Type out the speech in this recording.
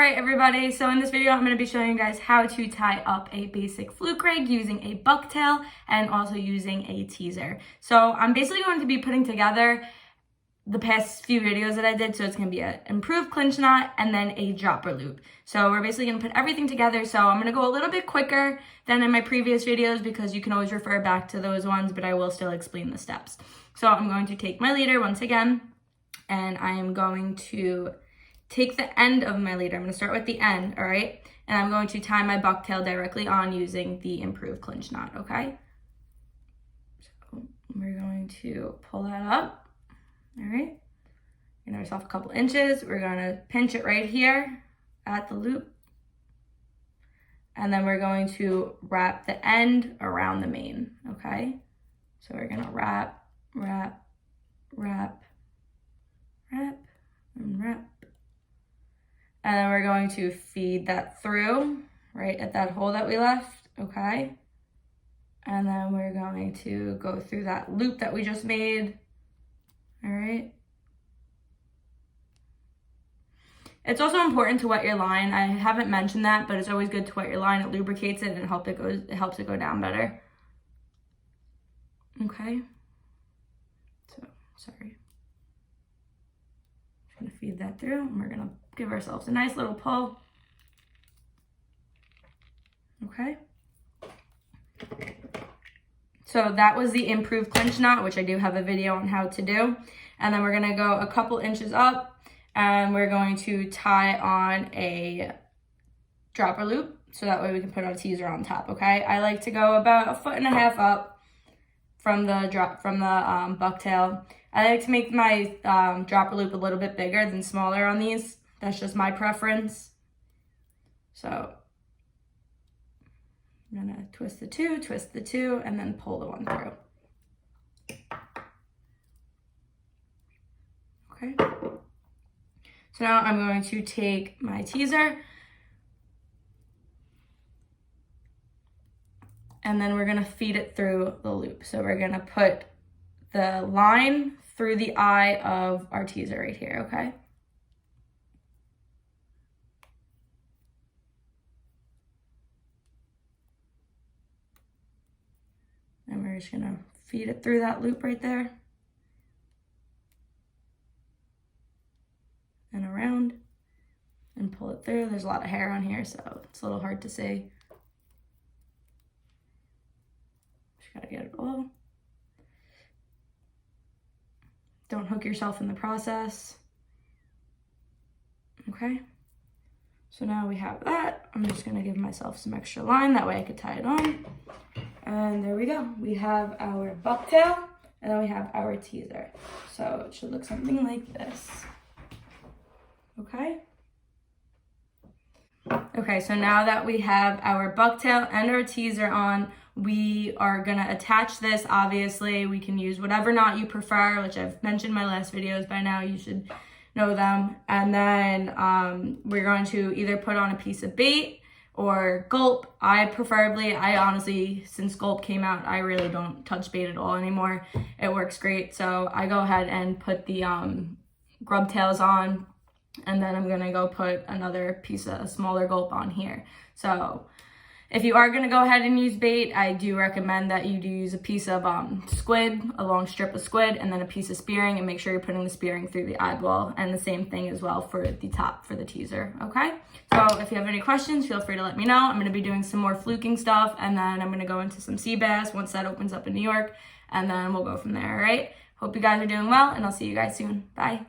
Alright everybody, so in this video I'm going to be showing you guys how to tie up a basic fluke rig using a bucktail and also using a teaser. So I'm basically going to be putting together the past few videos that I did, so it's going to be an improved clinch knot and then a dropper loop. So we're basically going to put everything together, so I'm going to go a little bit quicker than in my previous videos because you can always refer back to those ones, but I will still explain the steps. So I'm going to take my leader once again, and I am going to take the end of my leader. I'm going to start with the end, all right? And I'm going to tie my bucktail directly on using the improved clinch knot, okay? So we're going to pull that up, all right? Give ourselves a couple inches. We're going to pinch it right here at the loop. And then we're going to wrap the end around the main, okay? So we're going to wrap, wrap, wrap, wrap, and wrap. And then we're going to feed that through, right at that hole that we left, okay? And then we're going to go through that loop that we just made, all right? It's also important to wet your line. I haven't mentioned that, but it's always good to wet your line. It lubricates it and it helps it go down better. Okay? So, sorry. Just gonna feed that through, and we're gonna give ourselves a nice little pull. Okay. So that was the improved clinch knot, which I do have a video on how to do. And then we're gonna go a couple inches up and we're going to tie on a dropper loop so that way we can put our teaser on top, okay? I like to go about 1.5 feet up from the bucktail. I like to make my dropper loop a little bit bigger than smaller on these. That's just my preference. So I'm gonna twist the two, and then pull the one through. Okay. So now I'm going to take my teaser, and then we're gonna feed it through the loop. So we're gonna put the line through the eye of our teaser right here, okay? And we're just gonna feed it through that loop right there. And around, and pull it through. There's a lot of hair on here, so it's a little hard to see. Just gotta get it all. Don't hook yourself in the process. Okay. So now we have that. I'm just gonna give myself some extra line, that way I could tie it on. And there we go. We have our bucktail, and then we have our teaser. So it should look something like this. Okay. Okay, so now that we have our bucktail and our teaser on, we are gonna attach this. Obviously, we can use whatever knot you prefer, which I've mentioned in my last videos by now. You should know them. And then we're going to either put on a piece of bait or gulp. I honestly, since gulp came out, I really don't touch bait at all anymore. It works great. So I go ahead and put the grub tails on, and then I'm gonna go put another piece of a smaller gulp on here. So if you are gonna go ahead and use bait, I do recommend that you do use a piece of squid, a long strip of squid, and then a piece of spearing, and make sure you're putting the spearing through the eyeball, and the same thing as well for the top for the teaser, okay? So if you have any questions, feel free to let me know. I'm gonna be doing some more fluking stuff, and then I'm gonna go into some sea bass once that opens up in New York, and then we'll go from there, all right? Hope you guys are doing well, and I'll see you guys soon. Bye.